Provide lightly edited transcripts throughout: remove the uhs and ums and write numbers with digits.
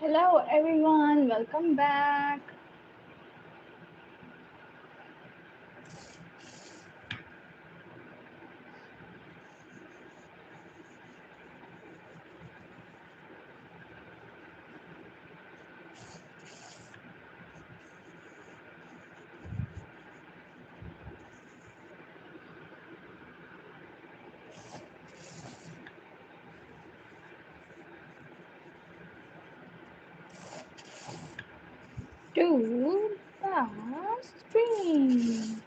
Hello everyone, welcome back. To the stream.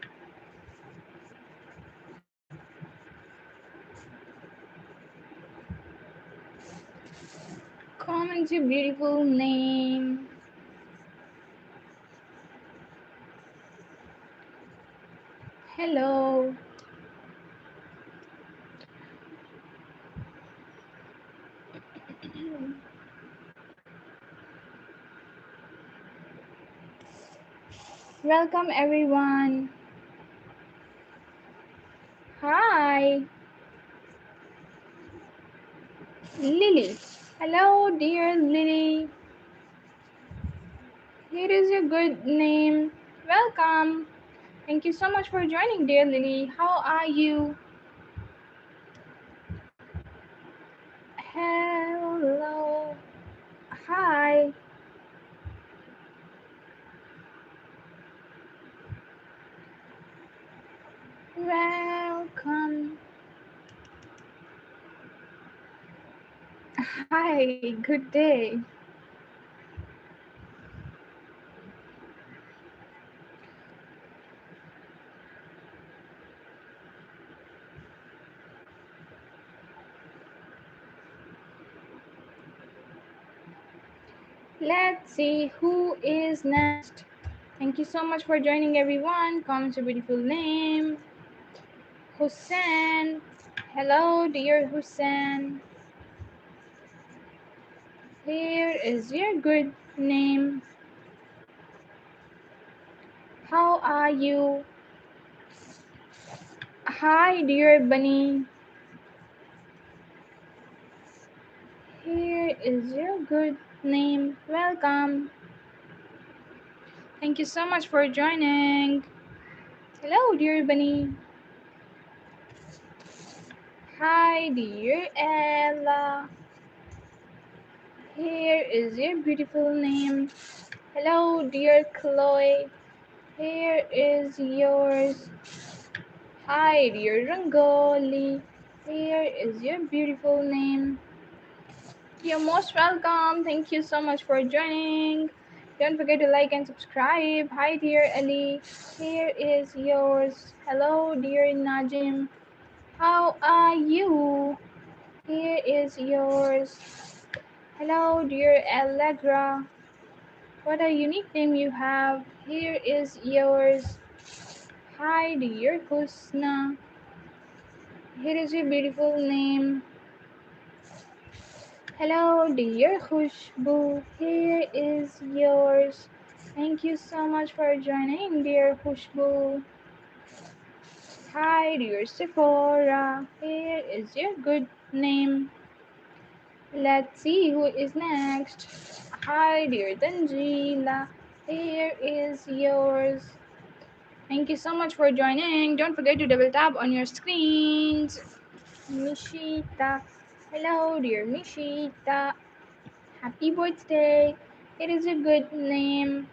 Comment your beautiful name. Hello. Welcome everyone. Hi, Lily. Hello, dear Lily. Here is your good name. Welcome. Thank you so much for joining, dear Lily. How are you? Hello. Hi. Welcome. Hi, good day. Let's see who is next. Thank you so much for joining, everyone. Comment your beautiful name. Hussein. Hello, dear Hussein. Here is your good name. How are you? Hi, dear Bunny. Here is your good name. Welcome. Thank you so much for joining. Hello, dear Bunny. Hi, dear Ella. Here is your beautiful name. Hello, dear Chloe. Here is yours. Hi, dear Rangoli. Here is your beautiful name. You're most welcome. Thank you so much for joining. Don't forget to like and subscribe. Hi, dear Ali. Here is yours. Hello, dear Najim. How are you? Here is yours. Hello, dear Allegra. What a unique name you have. Here is yours. Hi, dear Husna. Here is your beautiful name. Hello, dear Khushbu. Here is yours. Thank you so much for joining, dear Khushbu. Hi, dear Sephora. Here is your good name. Let's see who is next. Hi, dear Tanjila. Here is yours. Thank you so much for joining. Don't forget to double tap on your screens. Mishita. Hello, dear Mishita. Happy birthday. It is a good name.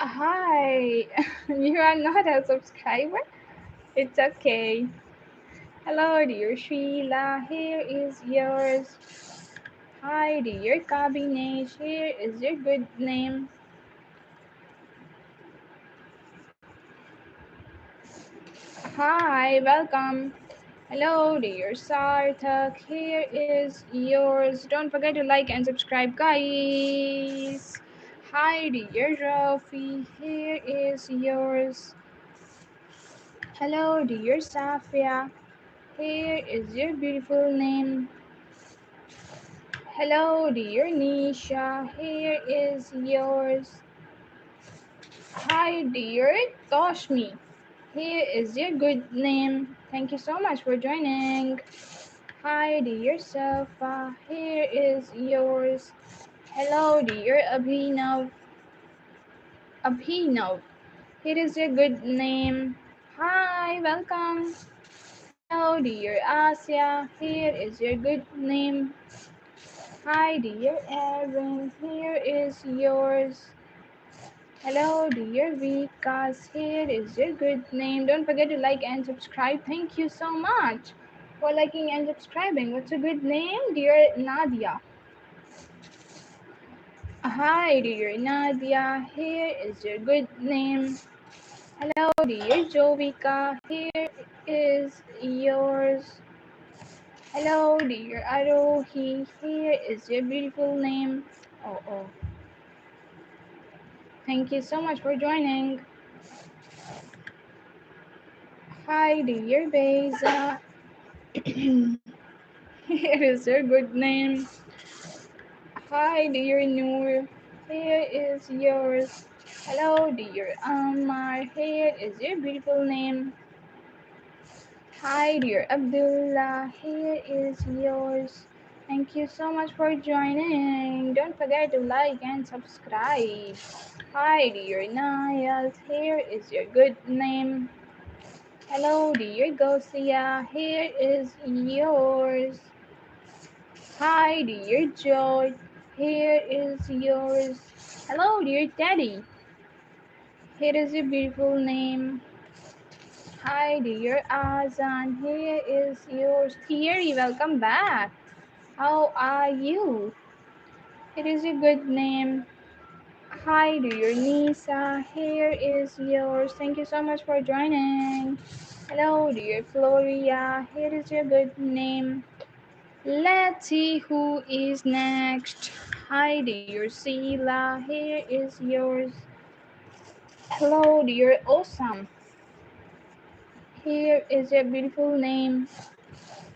Hi. You are not a subscriber? It's okay. Hello, dear Sheila. Here is yours. Hi, dear Kabinesh. Here is your good name. Hi, welcome. Hello, dear Sarthak. Here is yours. Don't forget to like and subscribe, guys. Hi, dear Rafi. Here is yours. Hello, dear Safia. Here is your beautiful name. Hello, dear Nisha. Here is yours. Hi, dear Toshmi. Here is your good name. Thank you so much for joining. Hi, dear Safa. Here is yours. Hello, dear Abhinav. Abhinav. Here is your good name. Hi, welcome. Hello, dear Asya. Here is your good name. Hi, dear Aaron. Here is yours. Hello, dear Vikas. Here is your good name. Don't forget to like and subscribe. Thank you so much for liking and subscribing. What's a good name, dear Nadia? Hi, dear Nadia. Here is your good name. Hello, dear Jovika. Here is yours. Hello, dear Arohi. Here is your beautiful name. Oh. Thank you so much for joining. Hi, dear Beza. Here is your good name. Hi, dear Noor. Here is yours. Hello, dear Ammar. Here is your beautiful name. Hi, dear Abdullah. Here is yours. Thank you so much for joining. Don't forget to like and subscribe. Hi, dear Niles. Here is your good name. Hello, dear Gosia. Here is yours. Hi, dear Joy. Here is yours. Hello, dear Teddy. Here is your beautiful name. Hi, dear Azan. Here is yours. Thierry, welcome back. How are you? It is a good name. Hi, dear Nisa. Here is yours. Thank you so much for joining. Hello, dear Floria. Here is your good name. Let's see who is next. Hi, dear Sheila. Here is yours. Hello, dear Awesome. Here is your beautiful name.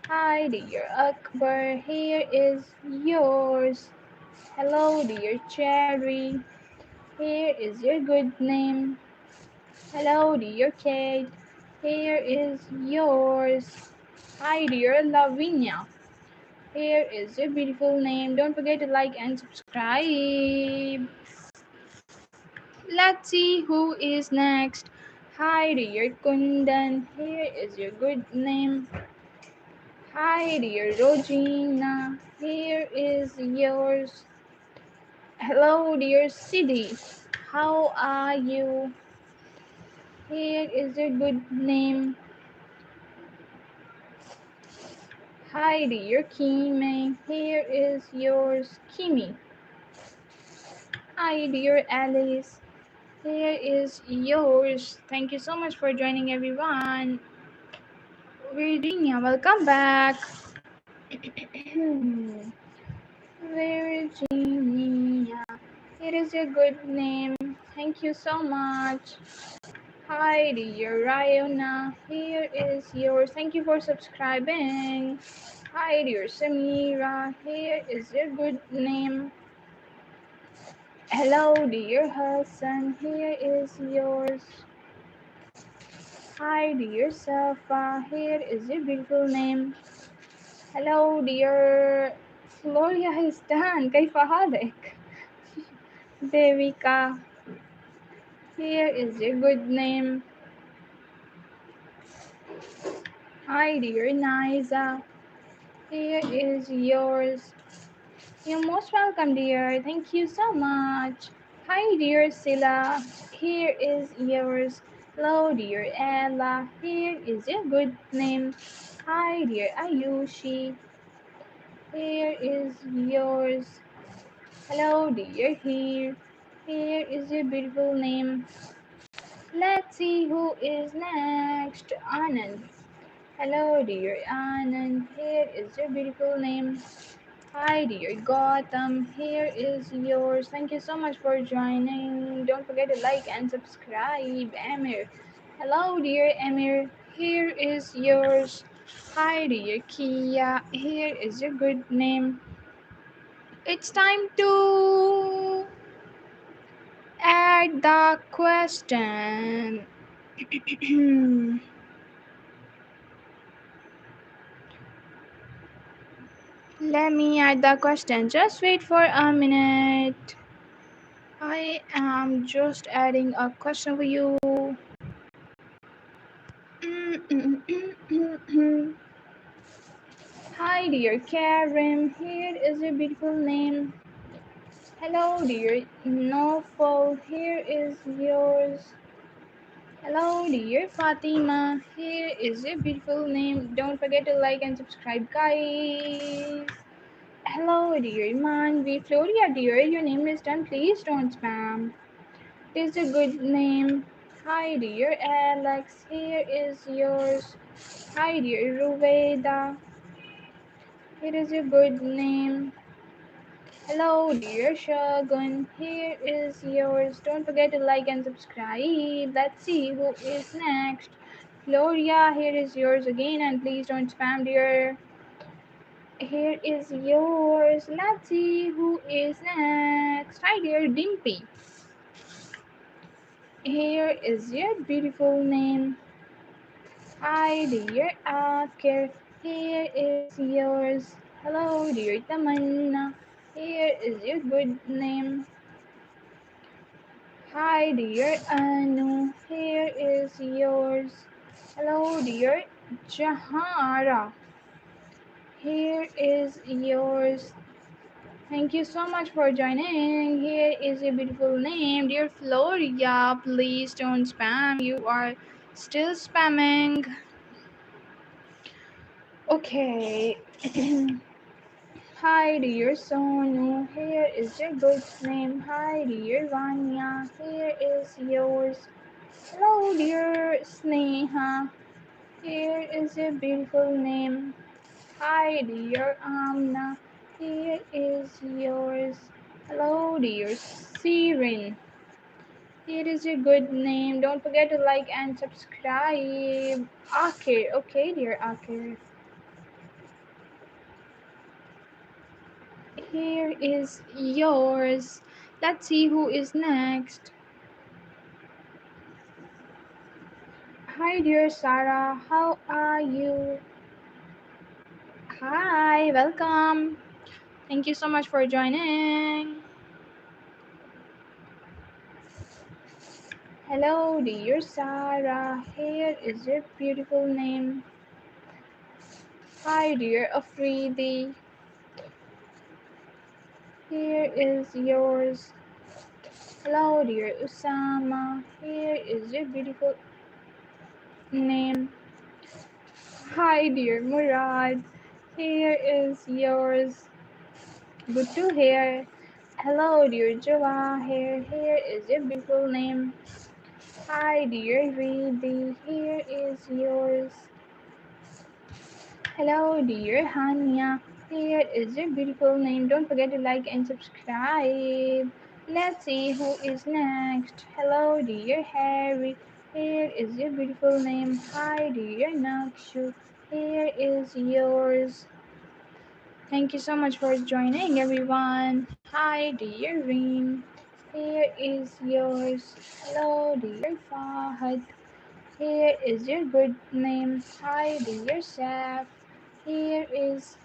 Hi, dear Akbar. Here is yours. Hello, dear Cherry. Here is your good name. Hello, dear Kate. Here is yours. Hi, dear Lavinia. Here is your beautiful name. Don't forget to like and subscribe. Let's see who is next. Hi, dear Kundan. Here is your good name. Hi, dear Rogina. Here is yours. Hello, dear Sidi. How are you? Here is your good name. Hi, dear Kimi. Here is yours, Kimi. Hi, dear Alice. Here is yours. Thank you so much for joining, everyone. Virginia, welcome back. Virginia. It is a good name. Thank you so much. Hi, dear Ryona. Here is yours. Thank you for subscribing. Hi, dear Samira. Here is your good name. Hello, dear Hassan. Here is yours. Hi, dear Safa. Here is your beautiful name. Hello, dear Floria Histan. كيف حالك? Devika. Here is your good name. Hi, dear Niza. Here is yours. You're most welcome, dear. Thank you so much. Hi, dear Sila. Here is yours. Hello, dear Ella. Here is your good name. Hi, dear Ayushi. Here is yours. Hello, dear. Here is your beautiful name. Let's see who is next. Anand. Hello, dear Anand. Here is your beautiful name. Hi, dear Gotham. Here is yours. Thank you so much for joining. Don't forget to like and subscribe. Amir. Hello, dear Amir. Here is yours. Hi, dear Kia. Here is your good name. It's time to add the question. Let me add the question. Just wait for a minute. I am just adding a question for you. Hi, dear Karim. Here is a beautiful name. Hello, dear Nofal. Here is yours. Hello, dear Fatima. Here is a beautiful name. Don't forget to like and subscribe, guys. Hello, dear Iman. We Floria, dear. Your name is done. Please don't spam. It is a good name. Hi, dear Alex. Here is yours. Hi, dear Ruveda. Here is a good name. Hello, dear Shogun. Here is yours. Don't forget to like and subscribe. Let's see who is next. Gloria, here is yours again, and please don't spam, dear. Here is yours. Let's see who is next. Hi, dear Dimpy. Here is your beautiful name. Hi, dear Akir. Here is yours. Hello, dear Tamanna. Here is your good name. Hi, dear Anu. Here is yours. Hello, dear Jahara. Here is yours. Thank you so much for joining. Here is a beautiful name, dear Floria. Please don't spam. You are still spamming. Okay. Hi, dear Sonu. Here is your good name. Hi, dear Vanya. Here is yours. Hello, dear Sneha. Here is a beautiful name. Hi, dear Amna. Here is yours. Hello, dear Siren. Here is a good name. Don't forget to like and subscribe. Akir. Okay, dear Akir. Here is yours. Let's see who is next. Hi, dear Sarah. How are you? Hi, welcome. Thank you so much for joining. Hello, dear Sarah. Here is your beautiful name. Hi, dear Afridi. Here is yours. Hello, dear Usama. Here is your beautiful name. Hi, dear Murad. Here is yours. Good to hear. Hello, dear Jawahir. Here is your beautiful name. Hi, dear Reedy. Here is yours. Hello, dear Hania. Here is your beautiful name. Don't forget to like and subscribe. Let's see who is next. Hello, dear Harry. Here is your beautiful name. Hi, dear Nakshu. Here is yours. Thank you so much for joining, everyone. Hi, dear Reem. Here is yours. Hello, dear Fahad. Here is your good name. Hi, dear Saf. Here is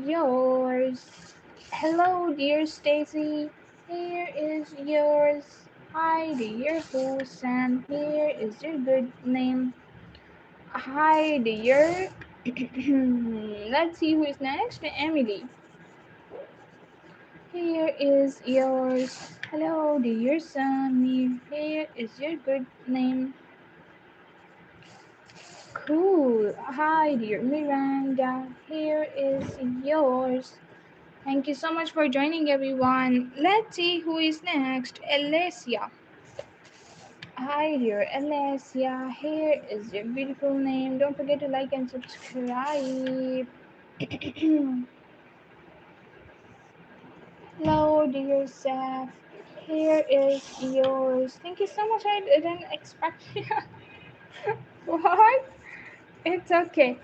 yours. Hello, dear Stacy. Here is yours. Hi, dear Hussein. Here is your good name. Hi, dear. Let's see who is next. Emily. Here is yours. Hello, dear Samir. Here is your good name. Cool. Hi, dear Miranda. Here is yours. Thank you so much for joining, everyone. Let's see who is next. Alessia. Hi, dear Alessia. Here is your beautiful name. Don't forget to like and subscribe. Hello, dear Seth. Here is yours. Thank you so much. I didn't expect what? It's okay.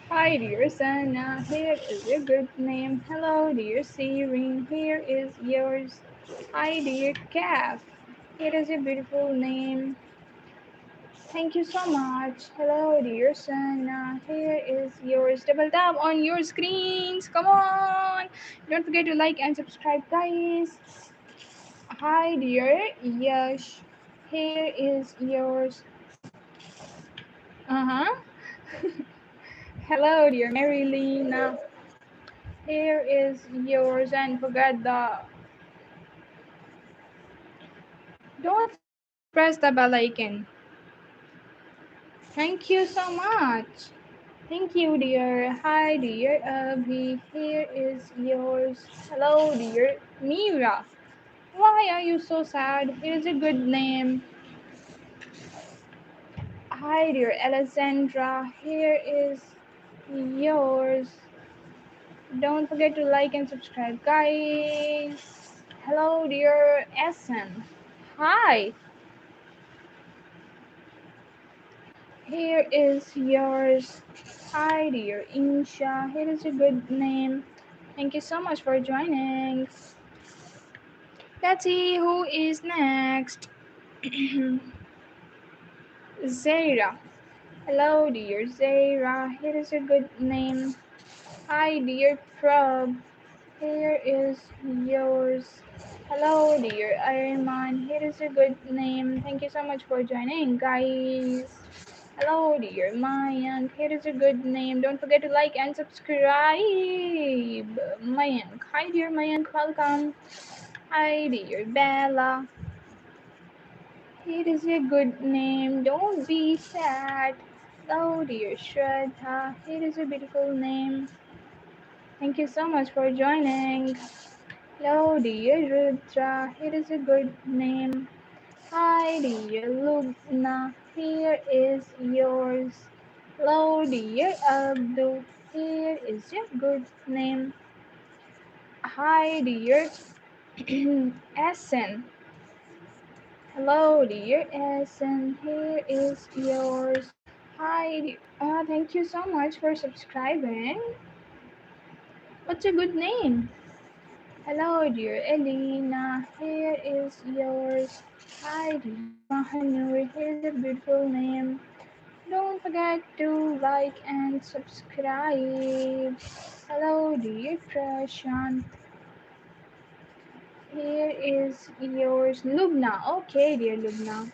Hi, dear Sana. Here is your good name. Hello, dear Serene. Here is yours. Hi, dear Calf. Here is your beautiful name. Thank you so much. Hello, dear Sana. Here is yours. Double tap on your screens. Come on. Don't forget to like and subscribe, guys. Hi, dear Yash. Here is yours. Uh huh. Hello, dear Marilena. Here is yours. And forget the. Don't forget to press the bell icon. Thank you so much. Thank you, dear. Hi, dear Abhi. Here is yours. Hello, dear Mira. Why are you so sad? It is a good name. Hi, dear Alessandra. Here is yours. Don't forget to like and subscribe, guys. Hello, dear Essen. Hi. Here is yours. Hi, dear Insha. Here is a good name. Thank you so much for joining. Let's see who is next. Zaira. Hello, dear Zaira. Here is a good name. Hi, dear Prab. Here is yours. Hello, dear Ironman. Here is a good name. Thank you so much for joining, guys. Hello, dear Mayank. Here is a good name. Don't forget to like and subscribe. Mayank. Hi, dear Mayank. Welcome. Hi, dear Bella. It is a good name. Don't be sad. Oh, dear Shraddha. It is a beautiful name. Thank you so much for joining. Hello, dear Rudra. It is a good name. Hi, dear Lubna. Here is yours. Hello, dear Abdul. Here is your good name. Hi, dear Essen. Hello, dear Essen. Here is yours. Hi. Thank you so much for subscribing. What's a good name? Hello, dear Elena. Here is yours. Hi, dear Mahanur. Here's a beautiful name. Don't forget to like and subscribe. Hello, dear Prashant. Here is yours. Lubna. Okay, dear Lubna.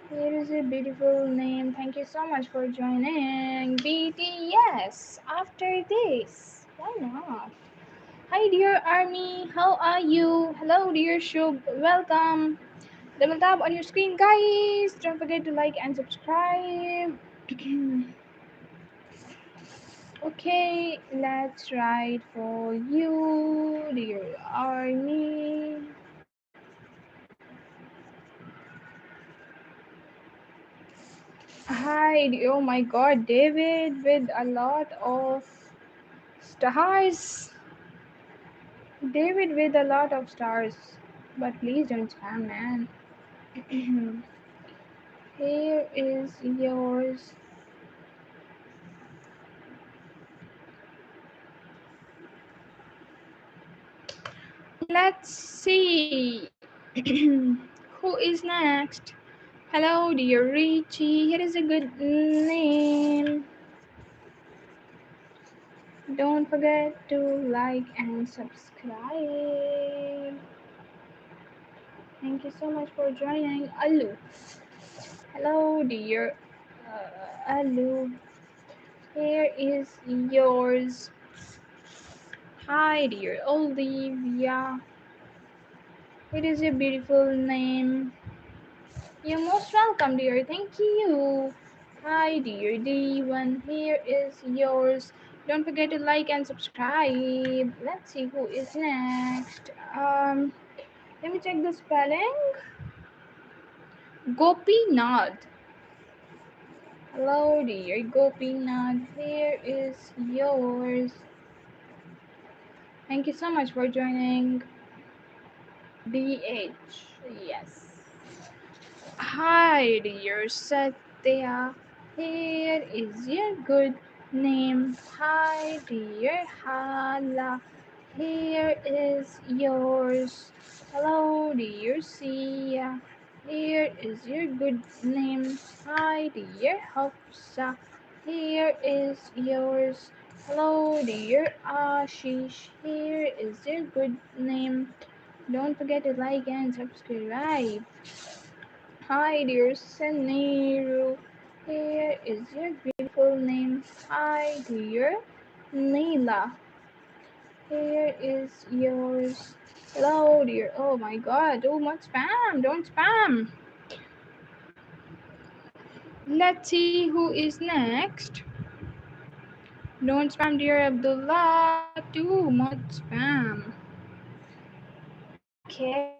Here is a beautiful name. Thank you so much for joining. BTS. After this. Why not? Hi, dear Army. How are you? Hello, dear Shub. Welcome. Double tap on your screen, guys. Don't forget to like and subscribe. Okay, let's write for you, dear Army. Hi, oh my god, David with a lot of stars. David with a lot of stars. But please don't spam, man. Here is yours. Let's see. Who is next? Hello, dear Richie. Here is a good name. Don't forget to like and subscribe. Thank you so much for joining. Alu. Hello, dear Alu. Here is yours. Hi, dear Olivia. It is a beautiful name. You're most welcome, dear. Thank you. Hi, dear D1. Here is yours. Don't forget to like and subscribe. Let's see who is next. Let me check the spelling. Gopinath. Hello, dear Gopinath. Here is yours. Thank you so much for joining. DH. Yes. Hi, dear Satya. Here is your good name. Hi, dear Hala. Here is yours. Hello, dear Sia. Here is your good name. Hi, dear Hafsa. Here is yours. Hello, dear Ashish. Here is your good name. Don't forget to like and subscribe. Hi, dear Saneeru. Here is your beautiful name. Hi, dear Neela. Here is yours. Hello, dear. Oh my god, too much spam. Don't spam. Let's see who is next. Don't spam, dear Abdullah. Too much spam. Okay,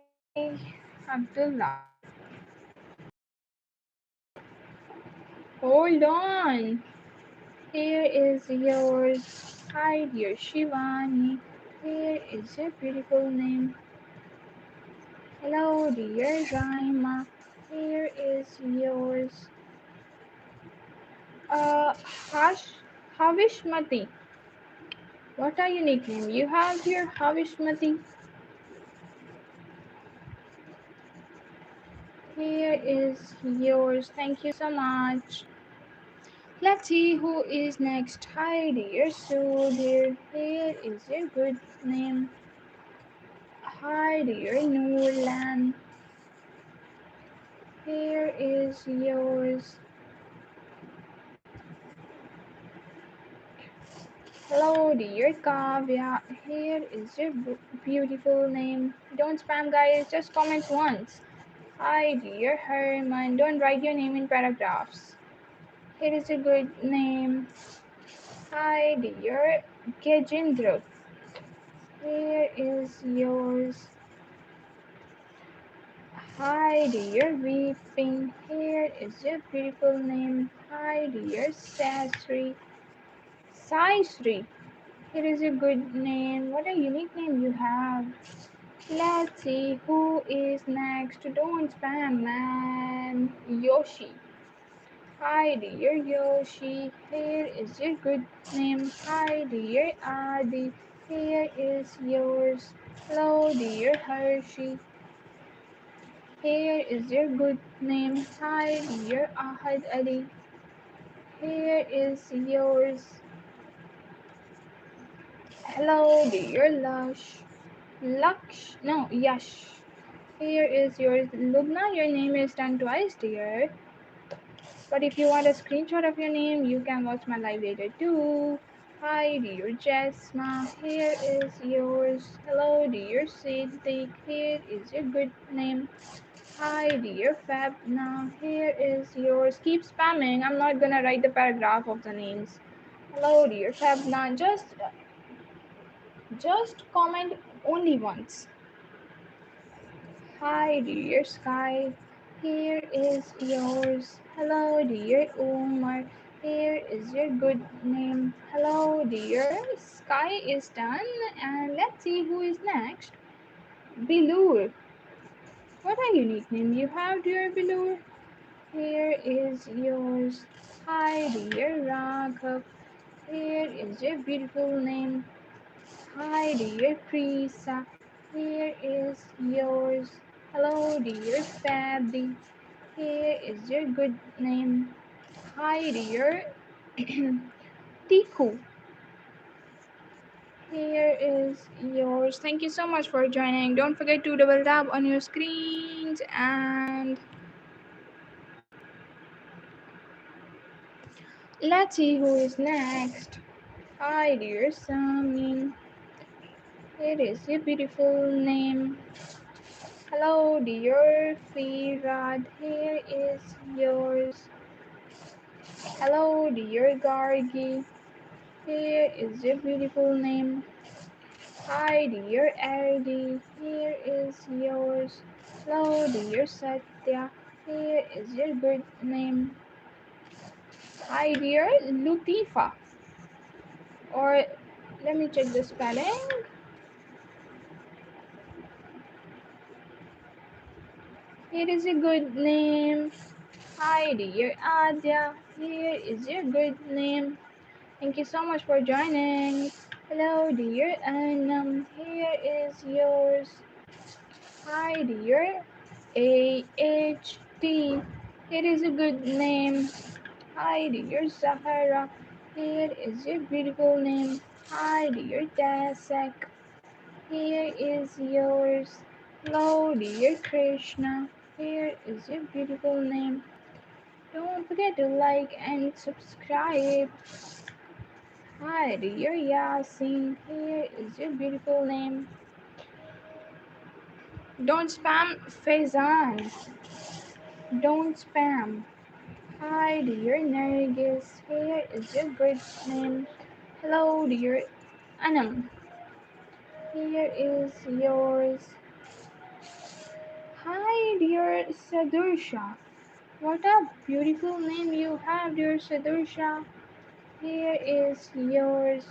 Abdullah. Hold on. Here is yours. Hi, dear Shivani. Here is your beautiful name. Hello, dear Raima. Here is yours. Uh, Hash, Havishmati. What are your nickname? You have your Havishmati. Here is yours. Thank you so much. Let's see who is next. Hi, dear Sudhir. Here is your good name. Hi, dear Nulan. Here is yours. Hello, dear Kavya. Here is your beautiful name. Don't spam, guys. Just comment once. Hi, dear Herman. Don't write your name in paragraphs. Here is a good name. Hi, dear Gajendra. Here is yours. Hi, dear Weeping. Here is your beautiful name. Hi, dear Sasri. Saisri. Here is a good name. What a unique name you have. Let's see who is next. Don't spam, man. Yoshi. Hi, dear Yoshi. Here is your good name. Hi, dear Adi. Here is yours. Hello, dear Hershey. Here is your good name. Hi, dear Ahad Ali. Here is yours. Hello, dear Lush. Laksh. No, Yash. Here is yours. Lubna, your name is done twice, dear. But if you want a screenshot of your name, you can watch my live later too. Hi, dear Jasma. Here is yours. Hello, dear Siddiq. Here is your good name. Hi, dear Fabna. Here is yours. Keep spamming. I'm not gonna write the paragraph of the names. Hello, dear Fabna. Just comment only once. Hi, dear Sky. Here is yours. Hello, dear Omar. Here is your good name. Hello, dear Sky is done. And let's see who is next. Bilur. What a unique name you have, dear Bilur. Here is yours. Hi, dear Raghav. Here is your beautiful name. Hi, dear Prisa. Here is yours. Hello, dear Fabi. Here is your good name. Hi, dear Tiku. Here is yours. Thank you so much for joining. Don't forget to double tap on your screens and let's see who is next. Hi, dear Samin. Here is your beautiful name. Hello, dear Firad. Here is yours. Hello, dear Gargi. Here is your beautiful name. Hi, dear Eddie. Here is yours. Hello, dear Satya. Here is your good name. Hi, dear Lutifa. Or let me check the spelling. Here is a good name. Hi, dear Adya. Here is your good name. Thank you so much for joining. Hello, dear Anam. Here is yours. Hi, dear. AHT. It is a good name. Hi, dear Sahara. Here is your beautiful name. Hi, dear Dasak. Here is yours. Hello, dear Krishna. Here is your beautiful name. Don't forget to like and subscribe. Hi, dear Yasin. Here is your beautiful name. Don't spam Faizan. Don't spam. Hi, dear Nergis. Here is your good name. Hello, dear Anam. Here is yours. Hi, dear Sadursha. What a beautiful name you have, dear Sadursha. Here is yours.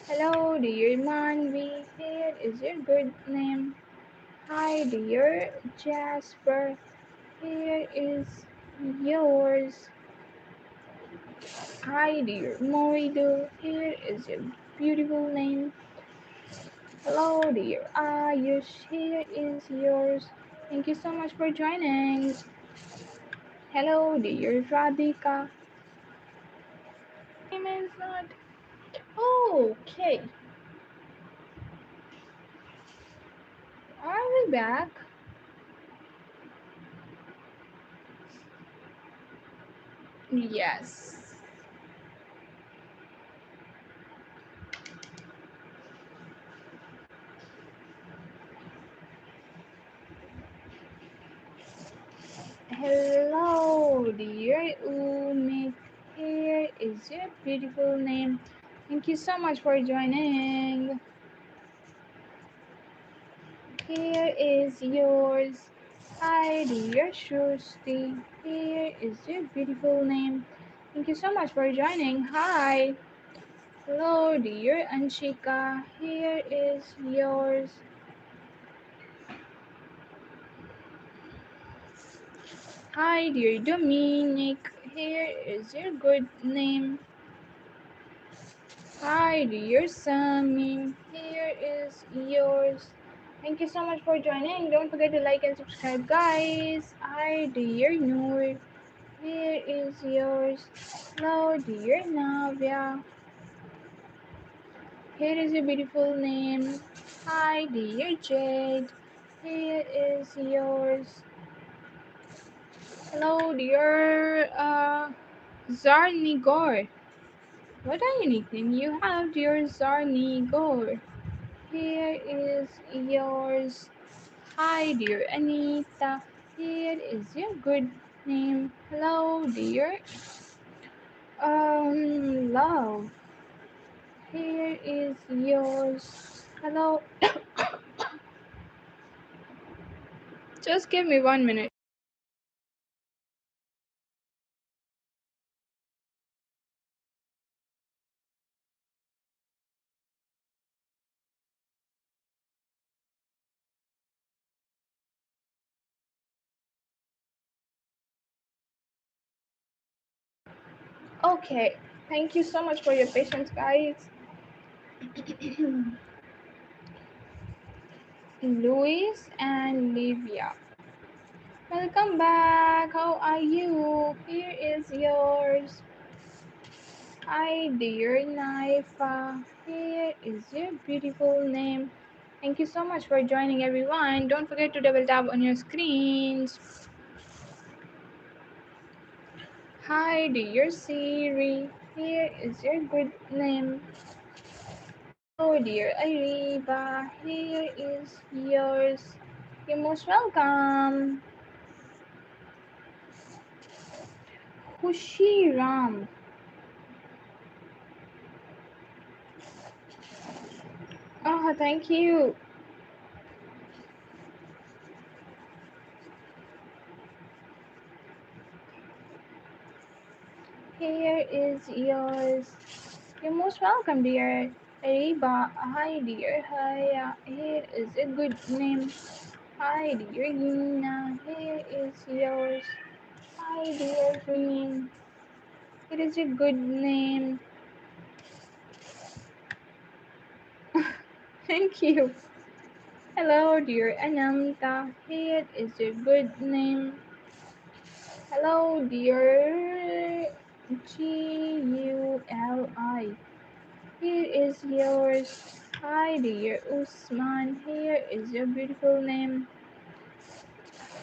Hello, dear Manvi. Here is your good name. Hi, dear Jasper. Here is yours. Hi, dear Moidu. Here is your beautiful name. Hello, dear Ayush. Here is yours. Thank you so much for joining. Hello, dear Radhika. Name is not. Oh, okay. Are we back? Yes. Hello, dear Umit. Here is your beautiful name. Thank you so much for joining. Here is yours. Hi, dear Shrusti. Here is your beautiful name. Thank you so much for joining. Hi. Hello, dear Anshika. Here is yours. Hi, dear Dominic. Here is your good name. Hi, dear Sammy. Here is yours. Thank you so much for joining. Don't forget to like and subscribe, guys. Hi, dear Noor. Here is yours. Hello, dear Navya. Here is your beautiful name. Hi, dear Jade. Here is yours. Hello, dear Zarnigor. What a unique name you have, dear Zarnigor. Here is yours. Hi, dear Anita. Here is your good name. Hello, dear. Love. Here is yours. Hello. Just give me 1 minute. Okay. Thank you so much for your patience, guys. Luis and Livia. Welcome back. How are you? Here is yours. Hi, dear Naifa. Here is your beautiful name. Thank you so much for joining, everyone. Don't forget to double tap on your screens. Hi, dear Siri. Here is your good name. Hello, dear Ariba. Here is yours. You're most welcome. Hushiram. Oh, thank you. Here is yours. You're most welcome, dear Ariba. Hi, dear. Hi. Here is a good name. Hi, dear Yuna. Here is yours. Hi, dear Green. It is a good name. Thank you. Hello, dear Anamta. Here is your good name. Hello, dear Guli. Here is yours. Hi, dear Usman. Here is your beautiful name.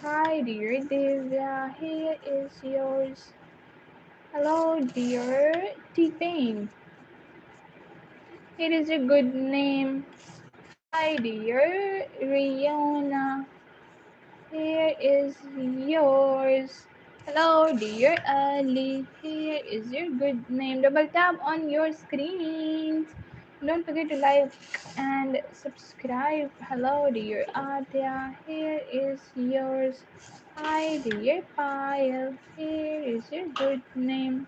Hi, dear Divya. Here is yours. Hello, dear T-Pain. Here is a good name. Hi, dear Riona. Here is yours. Hello, dear Ali. Here is your good name. Double tap on your screens. Don't forget to like and subscribe. Hello, dear Adya. Here is yours. Hi, dear Payal. Here is your good name.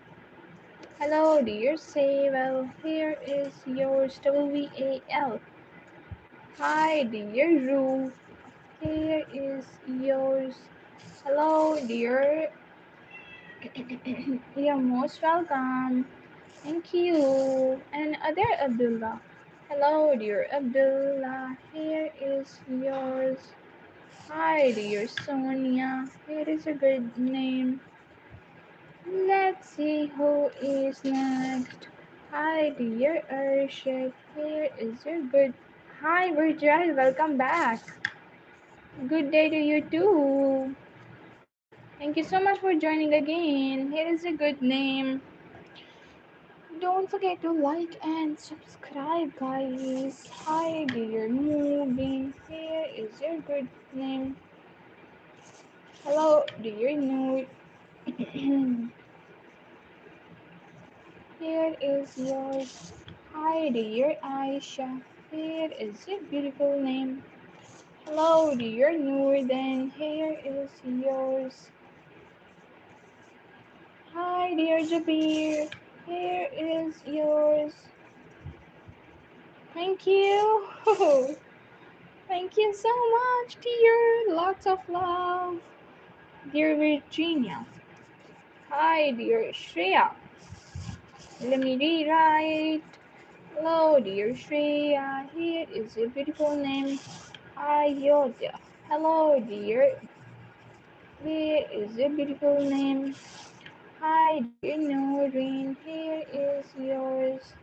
Hello, dear Sable. Here is yours. WVAL. Hi, dear Roof. Here is yours. Hello, dear. You're most welcome. Thank you. And other Abdullah. Hello, dear Abdullah. Here is yours. Hi, dear Sonia. Here is a good name. Let's see who is next. Hi, dear Arshad. Here is your good. Hi, Virgil. Welcome back. Good day to you too. Thank you so much for joining again. Here is a good name. Don't forget to like and subscribe, guys. Hi, dear moving. Here is your good name. Hello, dear Noor. Here is yours. Hi, dear Aisha. Here is your beautiful name. Hello, dear Noor. Then here is yours. Hi, dear Jabir. Here is yours. Thank you. Thank you so much, dear. Lots of love. Dear Virginia. Hi, dear Shreya. Let me rewrite. Hello, dear Shreya. Here is your beautiful name. Ayodhya. Hello, dear. Here is your beautiful name. Hi, dear Noreen. Here is yours.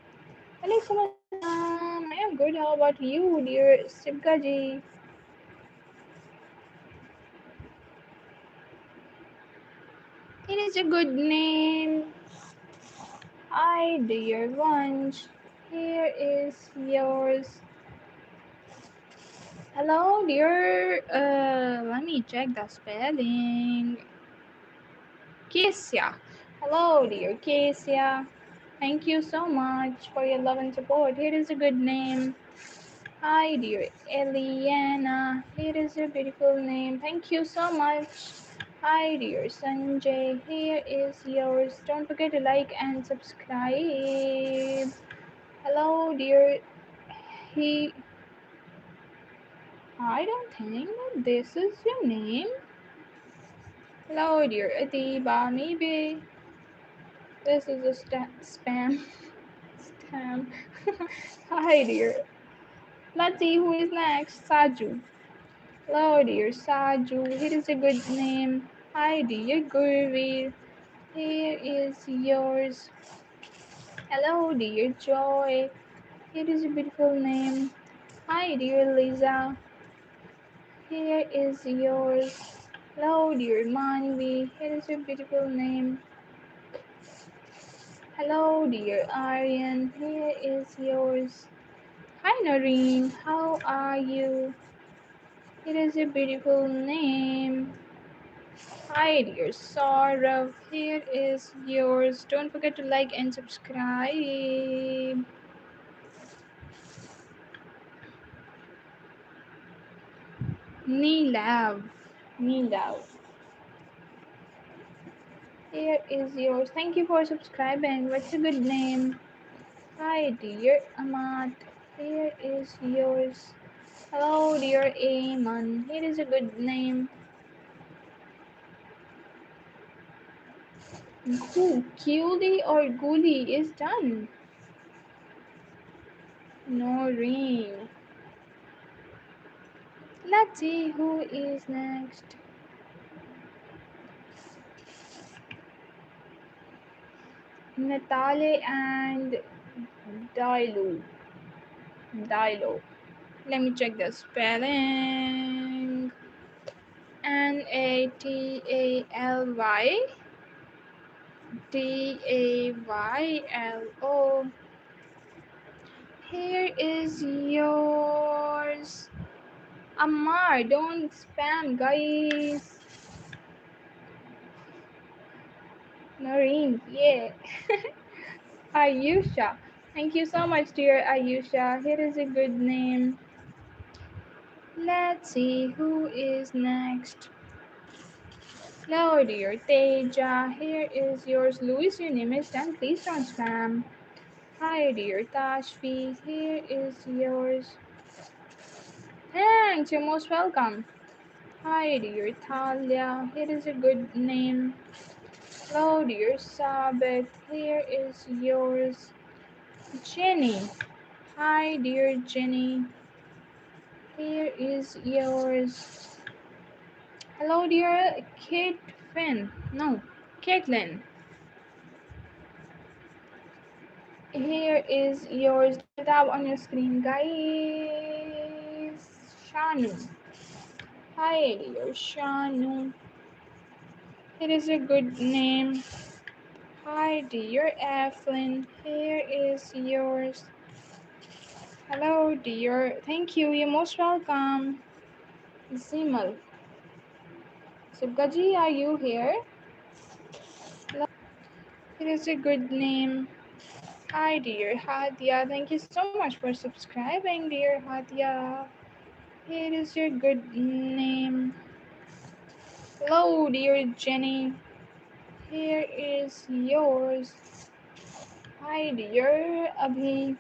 Alaikum assalam. I am good. How about you, dear Sibgaji? It is a good name. Hi, dear Vansh. Here is yours. Hello, dear. Let me check the spelling. Kesia. Hello, dear Kesia. Thank you so much for your love and support. Here is a good name. Hi, dear Eliana. Here is your beautiful name. Thank you so much. Hi, dear Sanjay. Here is yours. Don't forget to like and subscribe. Hello, dear. He. I don't think that this is your name. Hello, dear Adiba. Maybe this is a spam. Spam. Hi, dear. Let's see who is next. Saju. Hello, dear Saju. Here is a good name. Hi, dear Gurveer. Here is yours. Hello, dear Joy. Here is a beautiful name. Hi, dear Lisa. Here is yours. Hello, dear Manvi. Here is your beautiful name. Hello, dear Aryan. Here is yours. Hi, Noreen. How are you? It is a beautiful name. Hi, dear Saurav. Here is yours. Don't forget to like and subscribe. Neelav. Neelav. Here is yours. Thank you for subscribing. What's a good name? Hi, dear Amat. Here is yours. Hello, dear Aman. Here is a good name. Guli or Guli is done. Noreen. Let's see who is next. Natale and Dilo. Dilo. Let me check the spelling. Natalydaylo. Here is yours. Ammar, don't spam, guys. Noreen, yeah. Ayusha. Thank you so much, dear Ayusha. Here is a good name. Let's see who is next. Hello, dear Teja. Here is yours. Louis, your name is done. Please don't spam. Hi, dear Tashvi. Here is yours. Thanks, you're most welcome. Hi, dear Talia. Here is a good name. Hello, dear Sabbath. Here is yours. Jenny. Hi, dear Jenny. Here is yours. Hello, dear Kate Finn. No, Caitlin. Here is yours. Double tap on your screen, guys. Shanu. Hi, dear Shanu. It is a good name. Hi, dear Evelyn. Here is yours. Hello, dear. Thank you. You're most welcome. Zimal. Subgaji, are you here? Hello. It is a good name. Hi, dear Hadia. Thank you so much for subscribing, dear Hadia. It is your good name. Hello, dear Jenny. Here is yours. Hi, dear Abhi.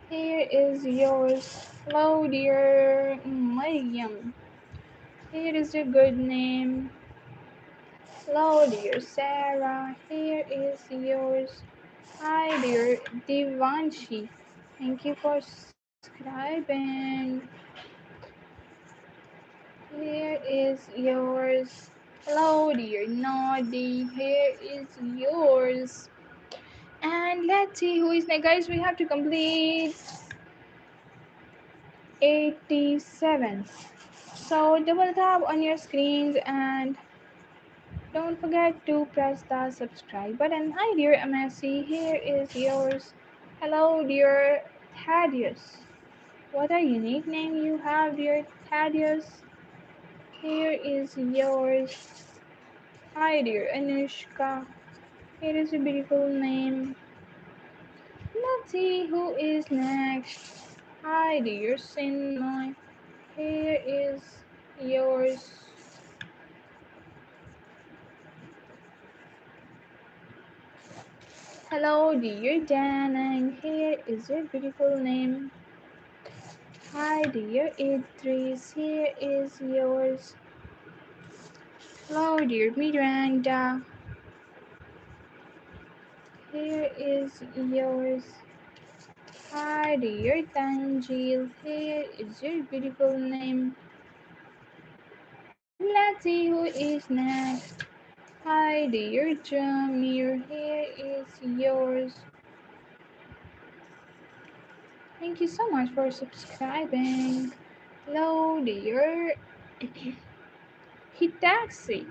Here is yours. Hello, dear Mariam. Here is your good name. Hello, dear Sarah. Here is yours. Hi, dear Divanshi. Thank you for subscribing. Here is yours. Hello, dear Noddy. Here is yours. And let's see who is next. Guys, we have to complete 87. So double tap on your screens and don't forget to press the subscribe button. Hi, dear MSC. Here is yours. Hello, dear Thaddeus. What a unique name you have, dear Thaddeus. Here is yours. Hi, dear Anushka. Here is a beautiful name. Let's see who is next. Hi, dear Sinmoy. Here is yours. Hello, dear Dan, and here is your beautiful name. Hi, dear Idris. Here is yours. Hello, dear Miranda. Here is yours. Hi, dear Tanjil. Here is your beautiful name. Let's see who is next. Hi, dear Jamir. Here is yours. Thank you so much for subscribing. Hello, dear Hitaxi.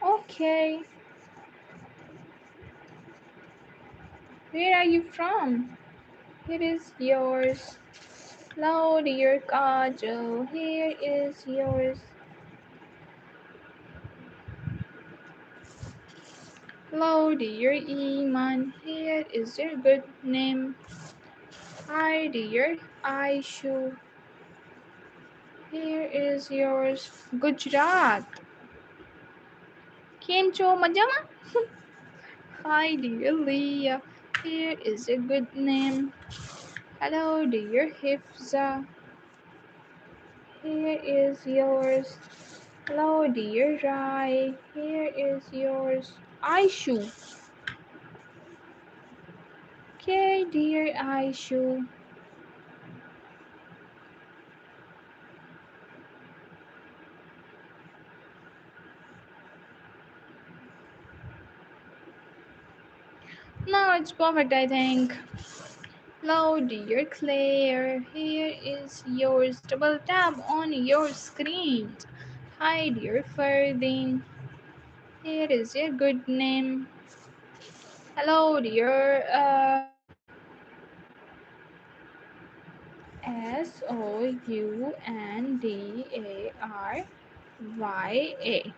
Okay, where are you from? Here is yours. Hello, dear Kajal. Here is yours. Hello, dear Iman. Here is your good name. Hi, dear Aishu. Here is yours. Gujarat. કેમ છો મજામાં? Hi, dear Leah. Here is a good name. Hello, dear Hifza. Here is yours. Hello, dear Rai. Here is yours. Aishu. Okay, dear Aishu. Now it's perfect, I think. Hello, dear Claire. Here is yours. Double tap on your screen. Hi, dear Ferdin. Here is your good name. Hello, dear Soundaya.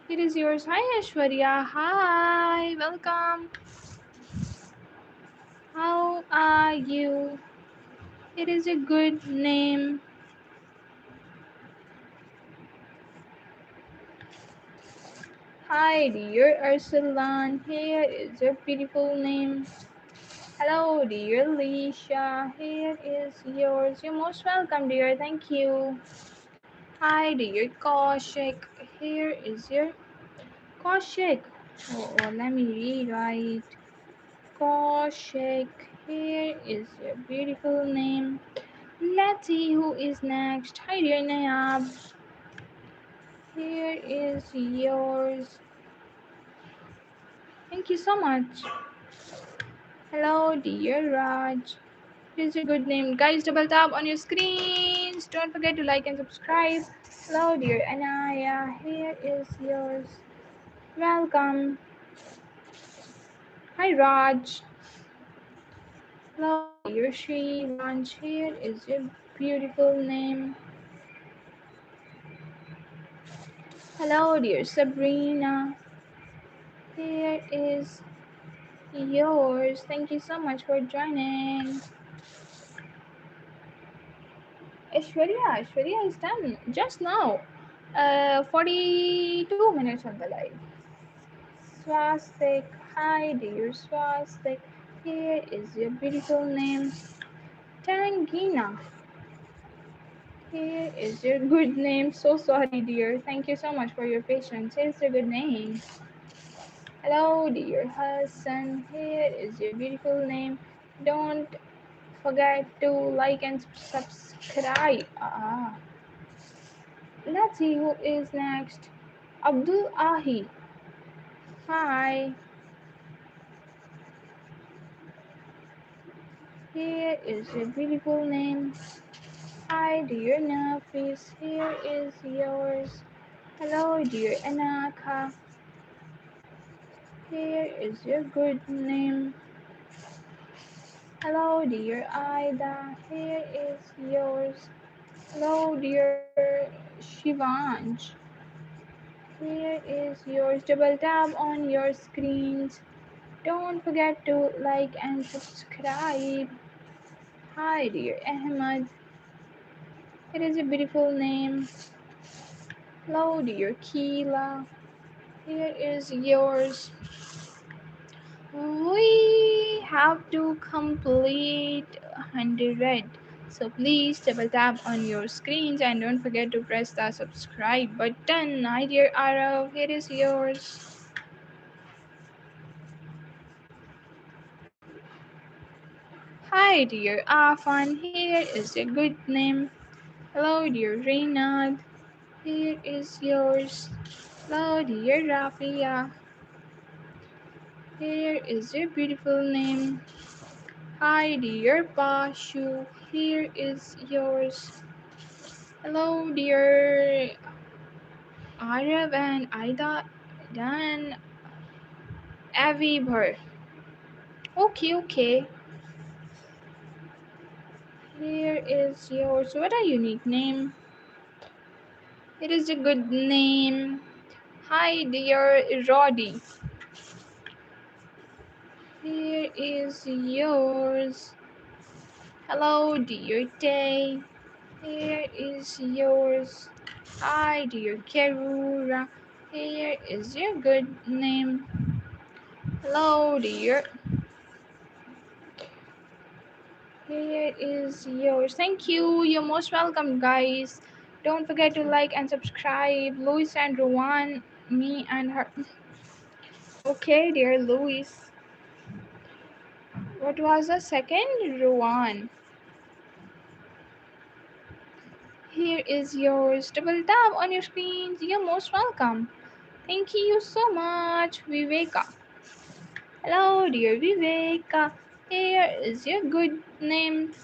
It is yours. Hi, Ashwarya. Hi, welcome. How are you? It is a good name. Hi, dear Ursulan. Here is your beautiful name. Hello, dear Lisha. Here is yours. You're most welcome, dear. Thank you. Hi, dear Kaushik. Here is your Kaushik. Let me rewrite. Kaushik. Here is your beautiful name. Let's see who is next. Hi, dear Nayab. Here is yours. Thank you so much. Hello, dear Raj. Here's a good name. Guys, double tap on your screens. Don't forget to like and subscribe. Hello, dear Anaya. Here is yours. Welcome. Hi, Raj. Hello, dear Shri Vansh. Here is your beautiful name. Hello, dear Sabrina. Here is yours. Thank you so much for joining. Aishwarya is done just now. 42 minutes on the live. Swastik, hi dear Swastik. Here is your beautiful name. Tangina, here is your good name. So sorry, dear. Thank you so much for your patience. Here's your good name. Hello, dear Hassan. Here is your beautiful name. Don't forget to like and subscribe. Let's see who is next. Abdul Ahi. Hi. Here is your beautiful name. Hi, dear Nafis. Here is yours. Hello, dear Anaka. Here is your good name. Hello, dear Ida. Here is yours. Hello, dear Shivansh. Here is yours. Double tap on your screens. Don't forget to like and subscribe. Hi, dear Ahmed. It is a beautiful name. Hello, dear Keela. Here is yours. We have to complete 100. So please double tap on your screens and don't forget to press the subscribe button. Hi, dear Arav. Here is yours. Hi, dear Afan. Here is a good name. Hello, dear Reynad. Here is yours. Hello, dear Rafia. Here is your beautiful name. Hi, dear Bashu. Here is yours. Hello, dear Arav and Aida. Dan Avibar. Okay. Here is yours. What a unique name. It is a good name. Hi, dear Roddy. Here is yours. Hello, dear Tay. Here is yours. Hi, dear Kerura. Here is your good name. Hello, dear. Here is yours. Thank you. You're most welcome, guys. Don't forget to like and subscribe. Louis and Rowan, me and her. Okay, dear Louis. What was the second? Rowan. Here is yours. Double tap on your screens. You're most welcome. Thank you so much, Viveka. Hello, dear Viveka. Here is your good name.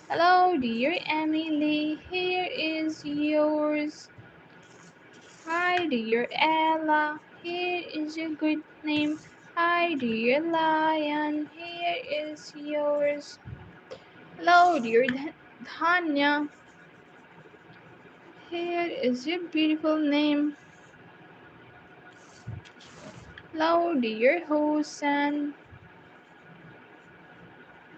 Hello, dear Emily. Here is yours. Hi, dear Ella. Here is your good name. Hi, dear Lion. Here is yours. Hello, dear Dhanya. Here is your beautiful name. Hello, dear Hosen.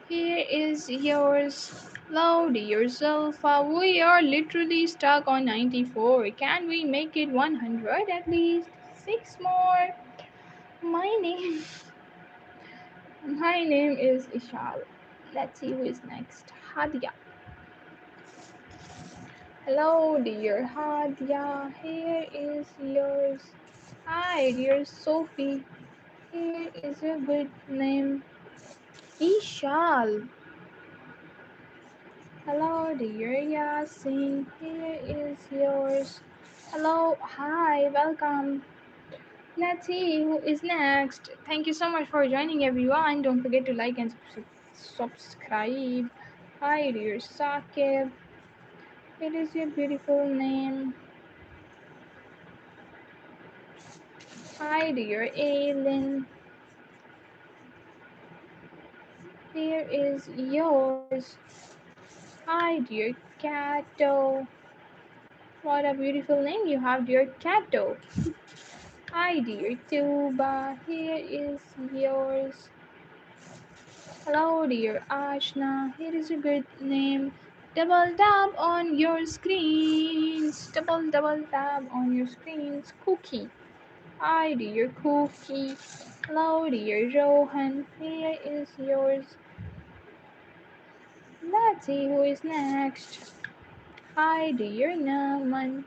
Here is yours. Hello, dear Zulfa. We are literally stuck on 94. Can we make it 100 at least? 6 more. My name My name is Ishal. Let's see who is next. Hadia. Hello, dear Hadia. Here is yours. Hi, dear Sophie. Here is your good name. Ishal. Hello, dear Yasin. Here is yours. Hello, hi, welcome. Let's see who is next. Thank you so much for joining, everyone. Don't forget to like and subscribe. Hi, dear Sakib. It is your beautiful name. Hi, dear Aileen. Here is yours. Hi, dear Kato. What a beautiful name you have, dear Kato. Hi, dear Tuba. Here is yours. Hello, dear Ashna. Here is a good name. Double tap on your screens. Double tap on your screens. Cookie. Hi, dear Cookie. Hello, dear Rohan. Here is yours. Let's see who is next. Hi, dear Naman.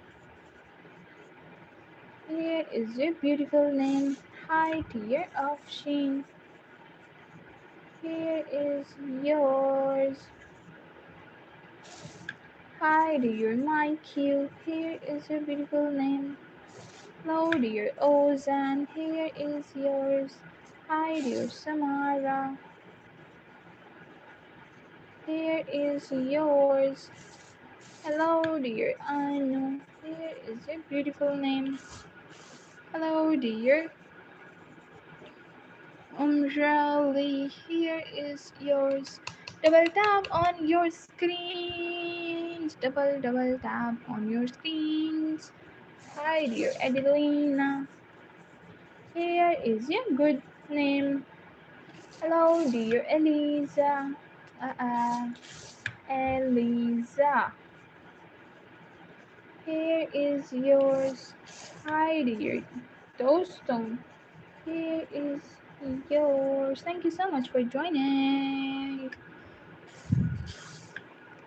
Here is your beautiful name. Hi, dear Afshin. Here is yours. Hi, dear Mikey. Here is your beautiful name. Hello, dear Ozan. Here is yours. Hi, dear Samara. Here is yours. Hello, dear Anu. Here is your beautiful name. Hello, dear Umrali. Here is yours. Double tap on your screens. Double tap on your screens. Hi, dear Adelina. Here is your good name. Hello, dear Eliza. Uh, Eliza. Here is yours. Hi, dear Dostum. Here is yours. Thank you so much for joining.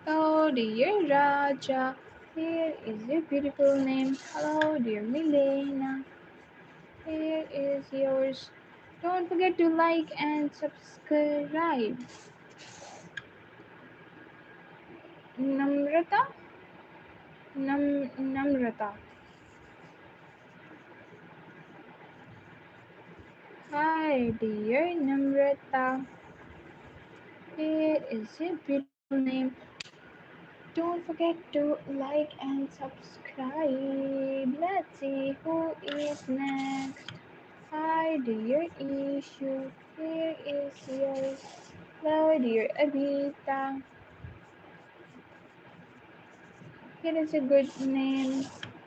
Oh, dear Raja. Here is your beautiful name. Hello, dear Milena. Here is yours. Don't forget to like and subscribe. Namrata? Namrata. Hi, dear Namrata. Here is your beautiful name. Don't forget to like and subscribe. Let's see who is next. Hi, dear Ishu. Here is yours. Hello, dear Abita. Here is a good name.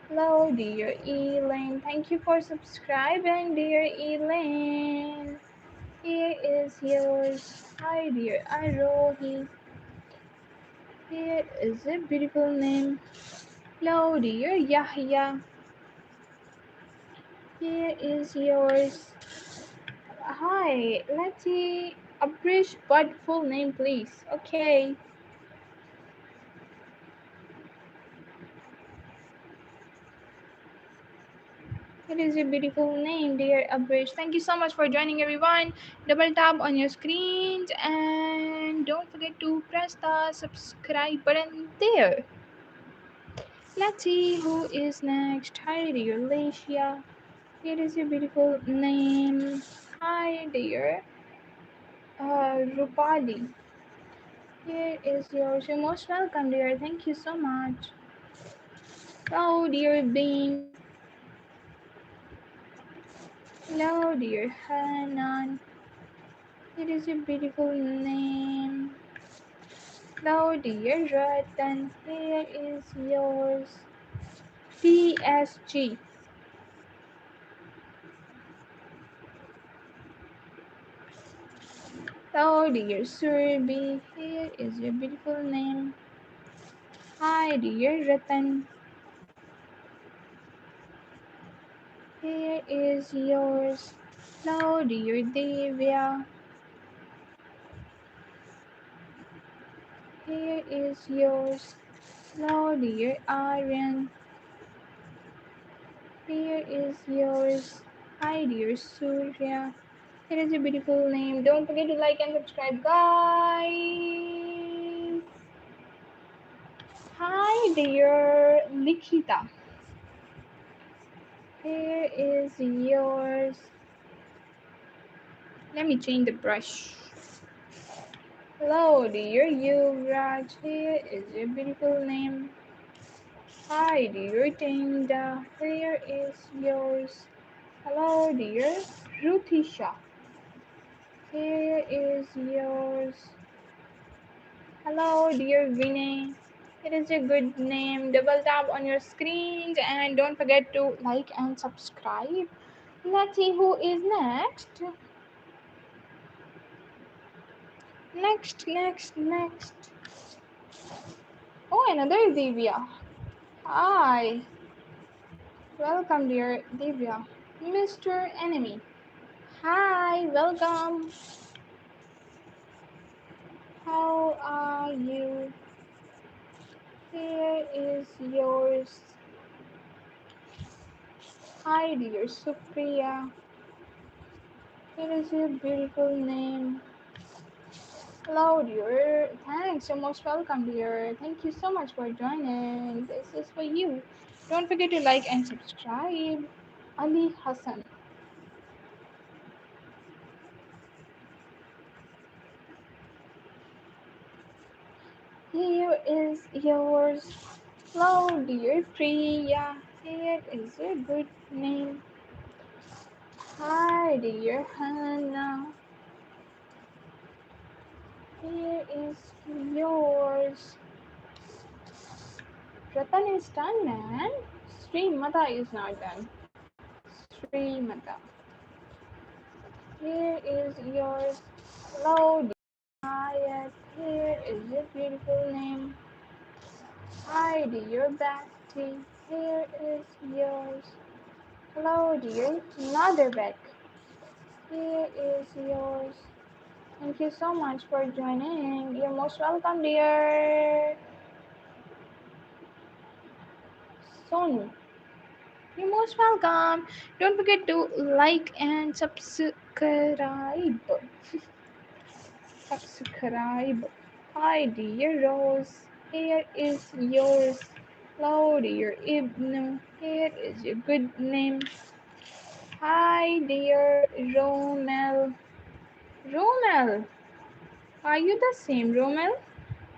Hello, dear Elaine. Thank you for subscribing, dear Elaine. Here is yours. Hi, dear Arohi. Here is a beautiful name. Hello, dear Yahya. Here is yours. Hi, let's see a brief but full name, please. Okay. It is a beautiful name, dear Abrish. Thank you so much for joining, everyone. Double tap on your screens and don't forget to press the subscribe button there. Let's see who is next. Hi, dear Lacia. Here is your beautiful name. Hi, dear Rupali. Here is yours. You're most welcome, dear. Thank you so much. Hello, dear Bean. Hello, dear Hanan. It is a beautiful name. Hello, dear Ratan. Here is yours. PSG. Hello, dear Surbi. Here is your beautiful name. Hi, dear Ratan. Here is yours. Hello, dear Divya. Here is yours. Hello, dear Aryan. Here is yours. Hi, dear Surya. It is a beautiful name. Don't forget to like and subscribe, guys. Hi, dear Nikita. Here is yours. Let me change the brush. Hello, dear Yuvraj. Here is your beautiful name. Hi, dear Tinda. Here is yours. Hello, dear Rutisha. Here is yours. Hello, dear Vinay. It is a good name. Double tap on your screens and don't forget to like and subscribe. Let's see who is next. Next. Oh, another Divya. Hi. Welcome, dear Divya. Mr. Enemy. Hi, welcome. How are you? Here is yours. Hi, dear Supriya. It is a beautiful name. Hello, dear. Thanks. You're most welcome, dear. Thank you so much for joining. This is for you. Don't forget to like and subscribe. Ali Hassan. Here is yours. Hello, dear Priya. Here is a good name. Hi, dear Hannah. Here is yours. Ratan is done, man. Sri Mata is not done. Sri Mata. Here is yours. Hello, dear Hayat. Here is your beautiful name. Hi, dear Betty. Here is yours. Hello, dear Motherbeck. Here is yours. Thank you so much for joining. You're most welcome, dear Sonu. You're most welcome. Don't forget to like and subscribe. Subscribe. Hi, dear Rose. Here is yours. Hello, dear Ibn. Here is your good name. Hi, dear Romel. Romel, are you the same Romel?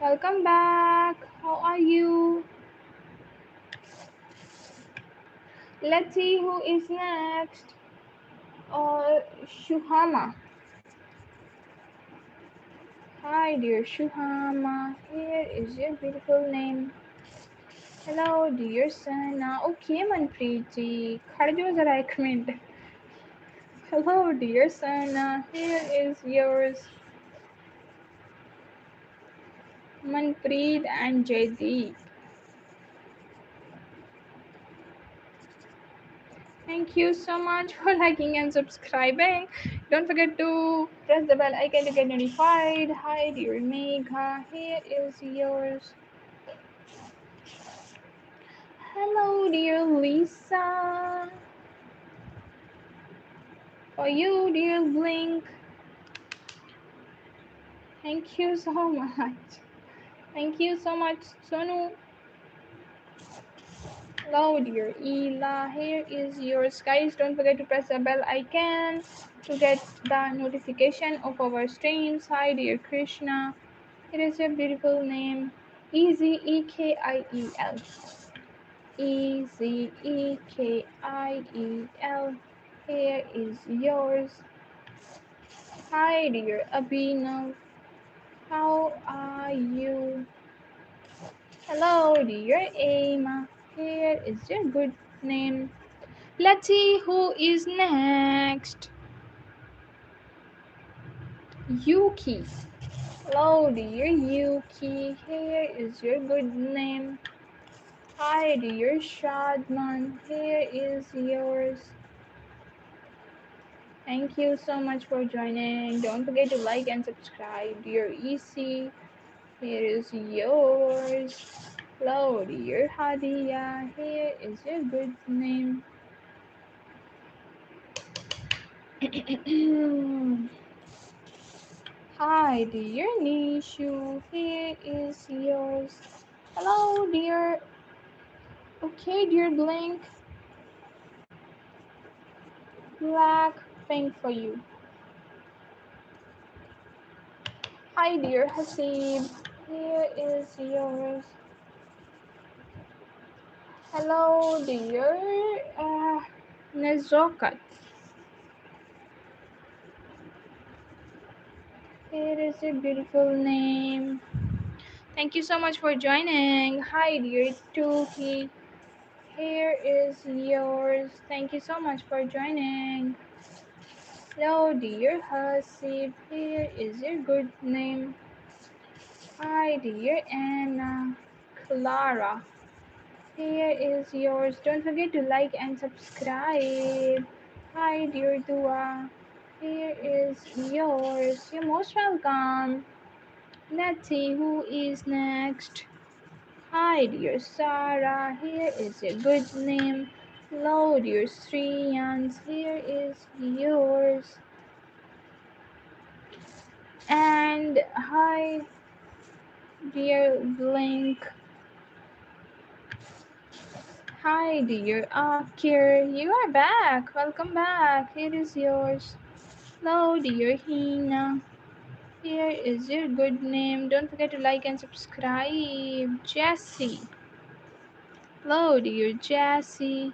Welcome back. How are you? Let's see who is next. Shuhama. Hi, dear Shuhama. Here is your beautiful name. Hello, dear Sana. Okay, Manpreet ji. खड़ जाओ जरा एक minute. Hello, dear Sana. Here is yours. Manpreet and Jaydeep. Thank you so much for liking and subscribing. Don't forget to press the bell icon to get notified. Hi, dear Megha. Here is yours. Hello, dear Lisa. For you, dear Blink. Thank you so much. Thank you so much, Sonu. Hello, dear Ela. Here is yours. Guys, don't forget to press the bell icon to get the notification of our streams. Hi, dear Krishna. It is your beautiful name. Easy, Ekail. Easy, Ekail. Here is yours. Hi, dear Abhinav. How are you? Hello, dear Emma. Here is your good name. Let's see who is next. Yuki. Hello, dear Yuki. Here is your good name. Hi, dear Shadman. Here is yours. Thank you so much for joining. Don't forget to like and subscribe. Dear EC. Here is yours. Hello, dear Hadia. Here is your good name. Hi, dear Nishu. Here is yours. Hello, dear. Okay, dear Blink. Black pink for you. Hi, dear Hasib. Here is yours. Hello, dear Nezokat. Here is your beautiful name. Thank you so much for joining. Hi, dear Tuki. Here is yours. Thank you so much for joining. Hello, dear Hasib. Here is your good name. Hi, dear Anna. Clara. Here is yours. Don't forget to like and subscribe. Hi, dear Dua. Here is yours. You're most welcome. Let's see who is next. Hi, dear Sarah. Here is your good name. Hello, dear Sriyans. Here is yours. And hi, dear Blink. Hi, dear Akir. You are back. Welcome back. Here is yours. Hello, dear Hina. Here is your good name. Don't forget to like and subscribe. Jessie. Hello, dear Jessie.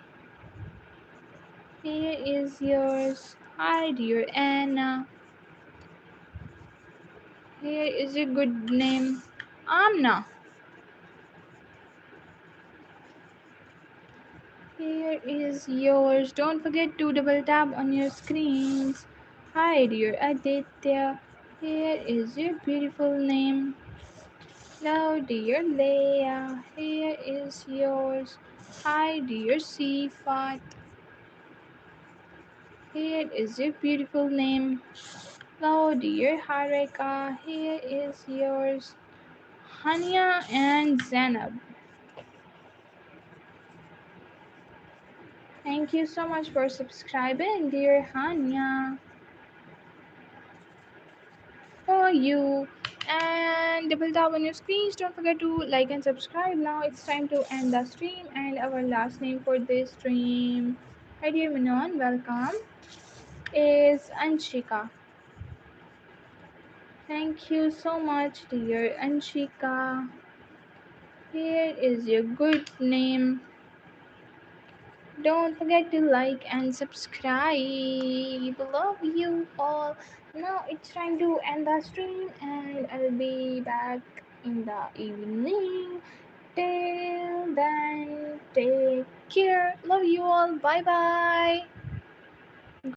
Here is yours. Hi, dear Anna. Here is your good name. Amna. Here is yours. Don't forget to double tap on your screens. Hi, dear Aditya. Here is your beautiful name. Hello, dear Leah. Here is yours. Hi, dear Sifat. Here is your beautiful name. Hello, dear Hareka. Here is yours. Hania and Zainab. Thank you so much for subscribing, dear Hania. For you. And double tap on your screens. Don't forget to like and subscribe. Now it's time to end the stream. And our last name for this stream, hi dear Manon, welcome, is Anshika. Thank you so much, dear Anshika. Here is your good name. Don't forget to like and subscribe. Love you all. Now it's time to end the stream, and I'll be back in the evening. Till then, take care. Love you all. Bye bye.